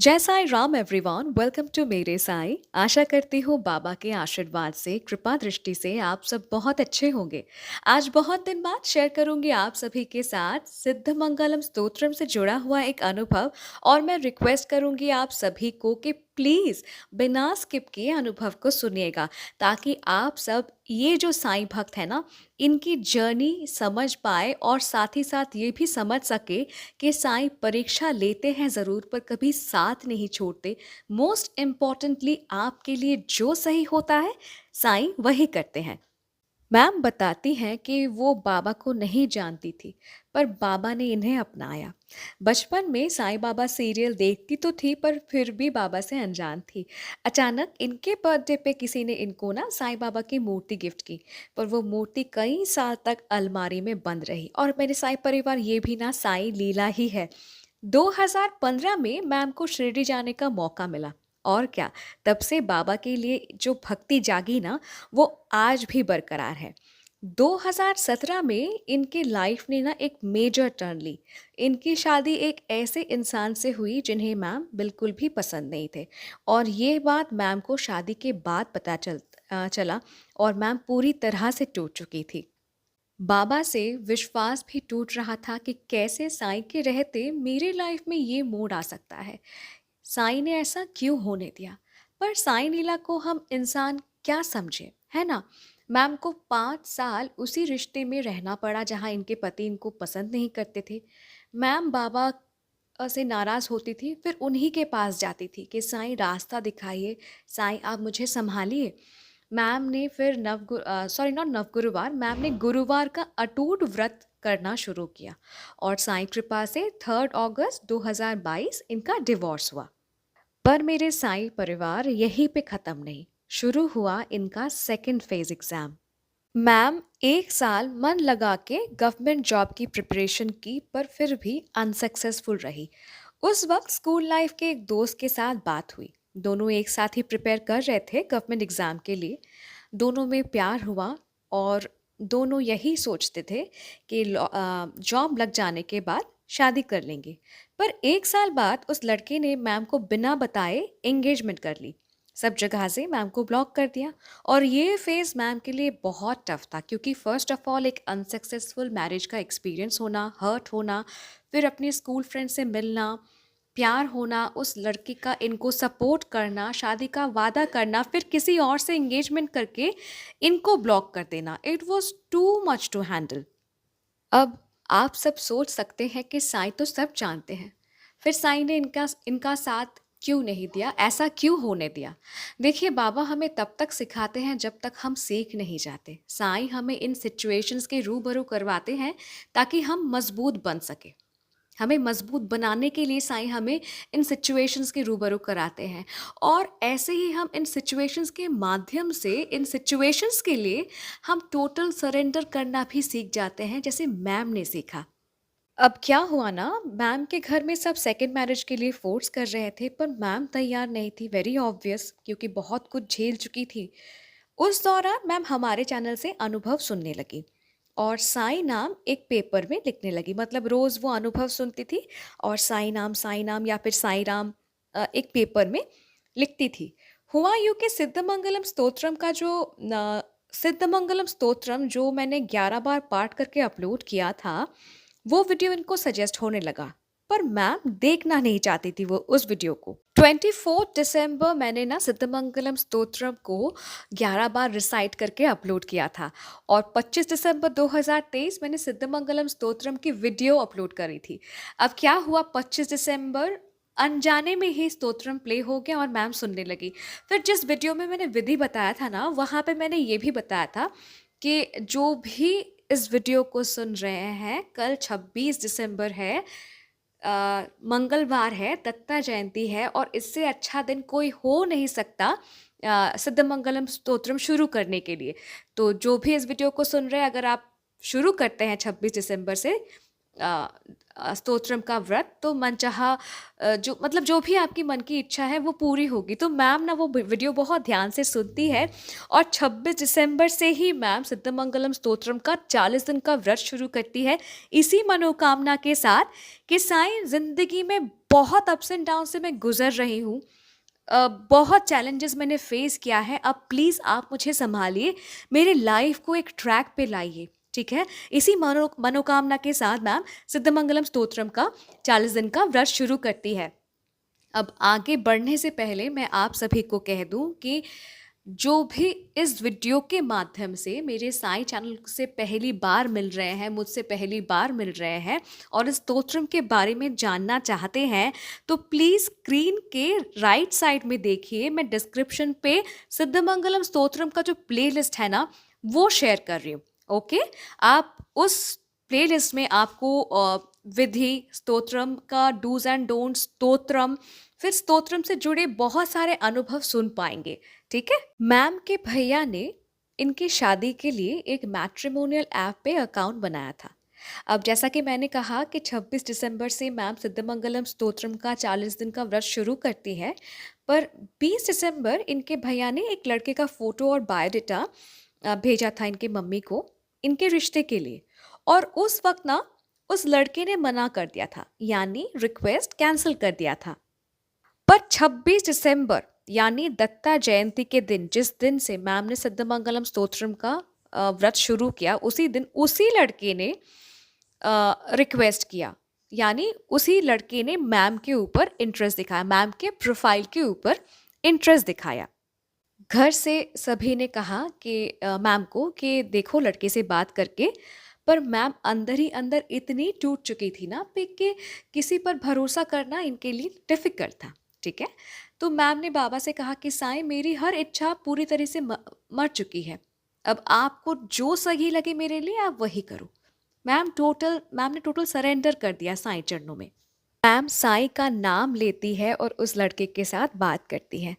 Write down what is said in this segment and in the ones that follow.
जय Sai Ram everyone, welcome to मेरे साई। आशा करती हूँ बाबा के आशीर्वाद से, कृपा दृष्टि से आप सब बहुत अच्छे होंगे। आज बहुत दिन बाद शेयर करूंगी आप सभी के साथ सिद्ध मंगलम स्तोत्रम से जुड़ा हुआ एक अनुभव। और मैं रिक्वेस्ट करूंगी आप सभी को कि प्लीज बिना स्किप किए अनुभव को सुनिएगा, ताकि आप सब ये जो साईं भक्त है ना, इनकी जर्नी समझ पाए और साथ ही साथ ये भी समझ सके कि साईं परीक्षा लेते हैं ज़रूर, पर कभी साथ नहीं छोड़ते। मोस्ट इम्पॉर्टेंटली आपके लिए जो सही होता है साईं वही करते हैं। मैम बताती हैं कि वो बाबा को नहीं जानती थी, पर बाबा ने इन्हें अपनाया। बचपन में साईं बाबा सीरियल देखती तो थी, पर फिर भी बाबा से अनजान थी। अचानक इनके बर्थडे पे किसी ने इनको ना साईं बाबा की मूर्ति गिफ्ट की, पर वो मूर्ति कई साल तक अलमारी में बंद रही। और मेरे साईं परिवार ये भी ना साईं लीला ही है। 2015 में मैम को शिरडी जाने का मौका मिला। और क्या, तब से बाबा के लिए जो भक्ति जागी ना, वो आज भी बरकरार है। 2017 में इनके लाइफ ने ना एक मेजर टर्न ली। इनकी शादी एक ऐसे इंसान से हुई जिन्हें मैम बिल्कुल भी पसंद नहीं थे। और ये बात मैम को शादी के बाद पता चला, और मैम पूरी तरह से टूट चुकी थी। बाबा से विश्वास भी टूट रहा था कि कैसे साईं के रहते मेरे लाइफ में ये मोड़ आ सकता है। साईं ने ऐसा क्यों होने दिया? पर साईं लीला को हम इंसान क्या समझे, है ना? मैम को 5 साल उसी रिश्ते में रहना पड़ा जहाँ इनके पति इनको पसंद नहीं करते थे। मैम बाबा से नाराज़ होती थी, फिर उन्हीं के पास जाती थी कि साईं रास्ता दिखाइए, साईं आप मुझे संभालिए। मैम ने फिर सॉरी नॉट नवगुरुवार, मैम ने गुरुवार का अटूट व्रत करना शुरू किया। और साईं कृपा से 3 अगस्त 2022 इनका डिवोर्स हुआ। पर मेरे साईं परिवार यहीं पे ख़त्म नहीं, शुरू हुआ इनका सेकंड फेज एग्ज़ाम। मैम 1 साल मन लगा के गवर्नमेंट जॉब की प्रिपरेशन की, पर फिर भी अनसक्सेसफुल रही। उस वक्त स्कूल लाइफ के एक दोस्त के साथ बात हुई। दोनों एक साथ ही प्रिपेयर कर रहे थे गवर्नमेंट एग्ज़ाम के लिए। दोनों में प्यार हुआ, और दोनों यही सोचते थे कि जॉब लग जाने के बाद शादी कर लेंगे। पर 1 साल बाद उस लड़के ने मैम को बिना बताए एंगेजमेंट कर ली। सब जगह से मैम को ब्लॉक कर दिया। और ये फेज़ मैम के लिए बहुत टफ था, क्योंकि फ़र्स्ट ऑफ ऑल एक अनसक्सेसफुल मैरिज का एक्सपीरियंस होना, हर्ट होना, फिर अपने स्कूल फ्रेंड से मिलना, प्यार होना, उस लड़की का इनको सपोर्ट करना, शादी का वादा करना, फिर किसी और से एंगेजमेंट करके इनको ब्लॉक कर देना। It was too much to handle. अब आप सब सोच सकते हैं कि साईं तो सब जानते हैं, फिर साईं ने इनका इनका साथ क्यों नहीं दिया, ऐसा क्यों होने दिया? देखिए, बाबा हमें तब तक सिखाते हैं जब तक हम सीख नहीं जाते। साईं हमें इन सिचुएशंस के रूबरू करवाते हैं ताकि हम मजबूत बन सके। हमें मजबूत बनाने के लिए साईं हमें इन सिचुएशंस के रूबरू कराते हैं। और ऐसे ही हम इन सिचुएशंस के माध्यम से, इन सिचुएशंस के लिए हम टोटल सरेंडर करना भी सीख जाते हैं, जैसे मैम ने सीखा। अब क्या हुआ ना, मैम के घर में सब सेकंड मैरिज के लिए फोर्स कर रहे थे, पर मैम तैयार नहीं थी। वेरी ऑब्वियस, क्योंकि बहुत कुछ झेल चुकी थी। उस दौरान मैम हमारे चैनल से अनुभव सुनने लगी, और साई नाम एक पेपर में लिखने लगी। मतलब रोज़ वो अनुभव सुनती थी, और साई नाम या फिर साई राम एक पेपर में लिखती थी। हुआ यूँ कि सिद्धमंगलम स्तोत्रम का जो सिद्धमंगलम स्तोत्रम जो मैंने 11 बार पाठ करके अपलोड किया था, वो वीडियो इनको सजेस्ट होने लगा। पर मैम देखना नहीं चाहती थी वो उस वीडियो को। 24 दिसंबर मैंने ना सिद्धमंगलम स्तोत्रम को 11 बार रिसाइट करके अपलोड किया था। और 25 दिसंबर 2023 मैंने सिद्धमंगलम स्तोत्रम की वीडियो अपलोड करी थी। अब क्या हुआ, 25 दिसंबर अनजाने में ही स्तोत्रम प्ले हो गया और मैम सुनने लगी। फिर जिस वीडियो में मैंने विधि बताया था ना, वहाँ पे मैंने ये भी बताया था कि जो भी इस वीडियो को सुन रहे हैं, कल 26 दिसंबर है, मंगलवार है, दत्ता जयंती है, और इससे अच्छा दिन कोई हो नहीं सकता सिद्धमंगलम स्तोत्रम शुरू करने के लिए। तो जो भी इस वीडियो को सुन रहे हैं, अगर आप शुरू करते हैं 26 दिसंबर से अ, स्तोत्रम का व्रत, तो मनचाहा जो मतलब जो भी आपकी मन की इच्छा है वो पूरी होगी। तो मैम ना वो वीडियो बहुत ध्यान से सुनती है, और 26 दिसंबर से ही मैम सिद्धमंगलम स्तोत्रम का 40 दिन का व्रत शुरू करती है, इसी मनोकामना के साथ कि साईं जिंदगी में बहुत अप्स एंड डाउन से मैं गुज़र रही हूँ। बहुत चैलेंजेस मैंने फेस किया है। अब प्लीज़ आप मुझे सँभालिए, मेरी लाइफ़ को एक ट्रैक पे लाइए, ठीक है? इसी मनोकामना के साथ मैम सिद्धमंगलम स्तोत्रम का 40 दिन का व्रत शुरू करती है। अब आगे बढ़ने से पहले मैं आप सभी को कह दूं कि जो भी इस वीडियो के माध्यम से मेरे साईं चैनल से पहली बार मिल रहे हैं, मुझसे पहली बार मिल रहे हैं और इस स्तोत्रम के बारे में जानना चाहते हैं, तो प्लीज़ स्क्रीन के राइट साइड में देखिए, मैं डिस्क्रिप्शन पे सिद्धमंगलम स्तोत्रम का जो प्लेलिस्ट है ना, वो शेयर कर रही हूँ। ओके? आप उस प्लेलिस्ट में आपको विधि, स्तोत्रम का डूज़ एंड डोंट्स, स्तोत्रम, फिर स्तोत्रम से जुड़े बहुत सारे अनुभव सुन पाएँगे, ठीक है? मैम के भैया ने इनकी शादी के लिए एक मैट्रिमोनियल ऐप पे अकाउंट बनाया था। अब जैसा कि मैंने कहा कि 26 दिसंबर से मैम सिद्धमंगलम स्तोत्रम का 40 दिन का व्रत शुरू करती है, पर 20 दिसंबर इनके भैया ने एक लड़के का फ़ोटो और बायोडाटा भेजा था इनकी मम्मी को, इनके रिश्ते के लिए। और उस वक़्त ना उस लड़के ने मना कर दिया था, यानी रिक्वेस्ट कैंसल कर दिया था। पर 26 दिसंबर यानी दत्ता जयंती के दिन, जिस दिन से मैम ने सिद्धमंगलम स्तोत्रम का व्रत शुरू किया, उसी दिन उसी लड़के ने रिक्वेस्ट किया, यानी उसी लड़के ने मैम के ऊपर इंटरेस्ट दिखाया, मैम के प्रोफाइल के ऊपर इंटरेस्ट दिखाया। घर से सभी ने कहा कि मैम को कि देखो लड़के से बात करके, पर मैम अंदर ही अंदर इतनी टूट चुकी थी ना कि किसी पर भरोसा करना इनके लिए डिफ़िकल्ट था, ठीक है? तो मैम ने बाबा से कहा कि साईं मेरी हर इच्छा पूरी तरह से मर चुकी है। अब आपको जो सही लगे मेरे लिए आप वही करो। मैम ने टोटल सरेंडर कर दिया साईं चरणों में। मैम साईं का नाम लेती है और उस लड़के के साथ बात करती है।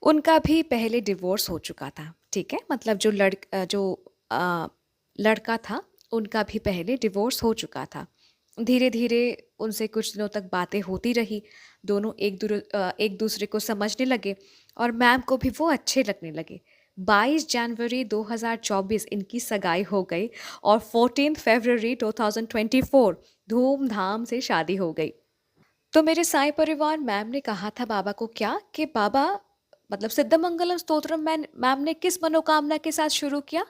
उनका भी पहले डिवोर्स हो चुका था, ठीक है? मतलब लड़का था, उनका भी पहले डिवोर्स हो चुका था। धीरे-धीरे उनसे कुछ दिनों तक बातें होती रही, दोनों एक दूसरे को समझने लगे और मैम को भी वो अच्छे लगने लगे। 22 जनवरी 2024 इनकी सगाई हो गई और 14 फरवरी 2024 धूम-धाम से शादी हो गई। तो मेरे साईं परिवार मैम ने कहा था बाबा को क्या कि बाबा मतलब सिद्धमंगलम स्तोत्रम मैम ने किस मनोकामना के साथ शुरू किया?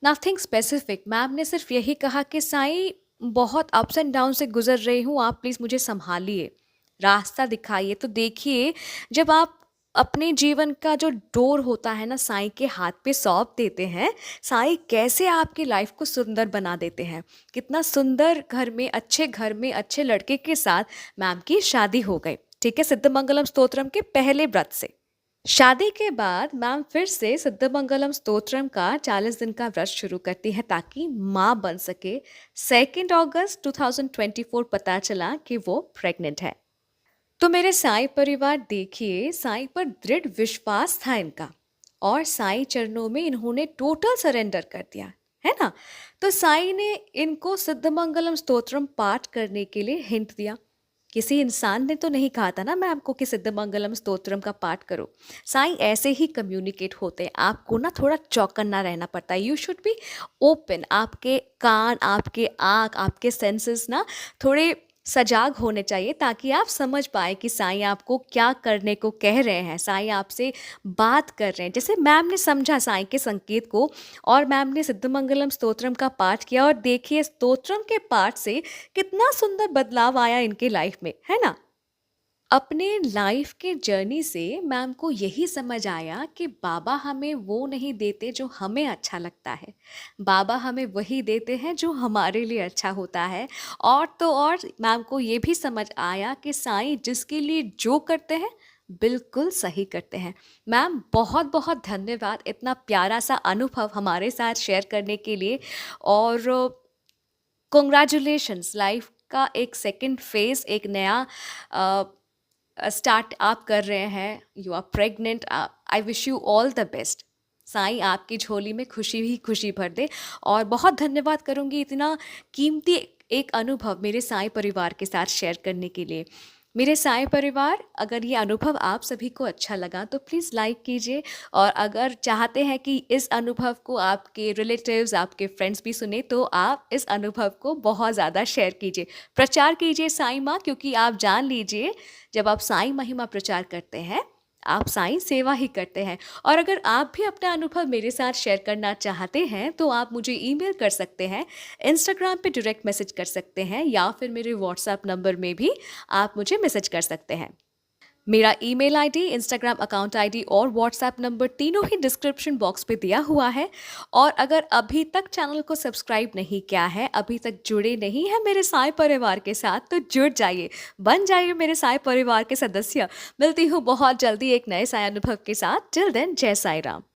नथिंग स्पेसिफिक, मैम ने सिर्फ यही कहा कि साईं बहुत अप्स एंड डाउन से गुजर रही हूँ, आप प्लीज़ मुझे संभालिए, रास्ता दिखाइए। तो देखिए, जब आप अपने जीवन का जो डोर होता है ना साईं के हाथ पे सौंप देते हैं, साईं कैसे आपकी लाइफ को सुंदर बना देते हैं। कितना सुंदर घर में अच्छे लड़के के साथ मैम की शादी हो गई, ठीक है? सिद्धमंगलम स्तोत्रम के पहले व्रत से। शादी के बाद मैम फिर से सिद्धमंगलम स्तोत्रम का 40 दिन का व्रत शुरू करती है ताकि माँ बन सके। 2 अगस्त 2024 पता चला कि वो प्रेग्नेंट है। तो मेरे साईं परिवार देखिए, साईं पर दृढ़ विश्वास था इनका और साईं चरणों में इन्होंने टोटल सरेंडर कर दिया, है ना? तो साईं ने इनको सिद्धमंगलम स्तोत्रम पाठ करने के लिए हिंट दिया। किसी इंसान ने तो नहीं कहा था ना मैम को कि सिद्धमंगलम स्तोत्रम का पाठ करो। साईं ऐसे ही कम्युनिकेट होते हैं, आपको ना थोड़ा चौकन्ना रहना पड़ता है। यू शुड बी ओपन, आपके कान, आपके आँख, आपके सेंसेस ना थोड़े सजाग होने चाहिए ताकि आप समझ पाएँ कि साईं आपको क्या करने को कह रहे हैं, साईं आपसे बात कर रहे हैं। जैसे मैम ने समझा साईं के संकेत को और मैम ने सिद्धमंगलम स्तोत्रम का पाठ किया और देखिए स्तोत्रम के पाठ से कितना सुंदर बदलाव आया इनके लाइफ में, है ना? अपने लाइफ के जर्नी से मैम को यही समझ आया कि बाबा हमें वो नहीं देते जो हमें अच्छा लगता है, बाबा हमें वही देते हैं जो हमारे लिए अच्छा होता है। और तो और मैम को ये भी समझ आया कि साईं जिसके लिए जो करते हैं बिल्कुल सही करते हैं। मैम बहुत बहुत धन्यवाद इतना प्यारा सा अनुभव हमारे साथ शेयर करने के लिए। और कॉन्ग्रेचुलेशंस, लाइफ का एक सेकंड फेज, एक नया स्टार्ट आप कर रहे हैं, you are pregnant. I wish you all the best. Sai आपकी झोली में खुशी ही खुशी भर दे। और बहुत धन्यवाद करूँगी इतना कीमती एक अनुभव मेरे साईं परिवार के साथ शेयर करने के लिए। मेरे साय परिवार, अगर ये अनुभव आप सभी को अच्छा लगा तो प्लीज़ लाइक कीजिए, और अगर चाहते हैं कि इस अनुभव को आपके रिलेटिव्स, आपके फ्रेंड्स भी सुने, तो आप इस अनुभव को बहुत ज़्यादा शेयर कीजिए, प्रचार कीजिए साईं माँ, क्योंकि आप जान लीजिए, जब आप साईं महिमा प्रचार करते हैं, आप साईं सेवा ही करते हैं। और अगर आप भी अपना अनुभव मेरे साथ शेयर करना चाहते हैं, तो आप मुझे ईमेल कर सकते हैं, इंस्टाग्राम पे डायरेक्ट मैसेज कर सकते हैं, या फिर मेरे व्हाट्सएप नंबर में भी आप मुझे मैसेज कर सकते हैं। मेरा email ID, Instagram account ID और व्हाट्सएप नंबर तीनों ही डिस्क्रिप्शन बॉक्स पे दिया हुआ है। और अगर अभी तक चैनल को सब्सक्राइब नहीं किया है, अभी तक जुड़े नहीं हैं मेरे साय परिवार के साथ, तो जुड़ जाइए, बन जाइए मेरे साय परिवार के सदस्य। मिलती हूँ बहुत जल्दी एक नए साय अनुभव के साथ। टिल देन, जय साई राम।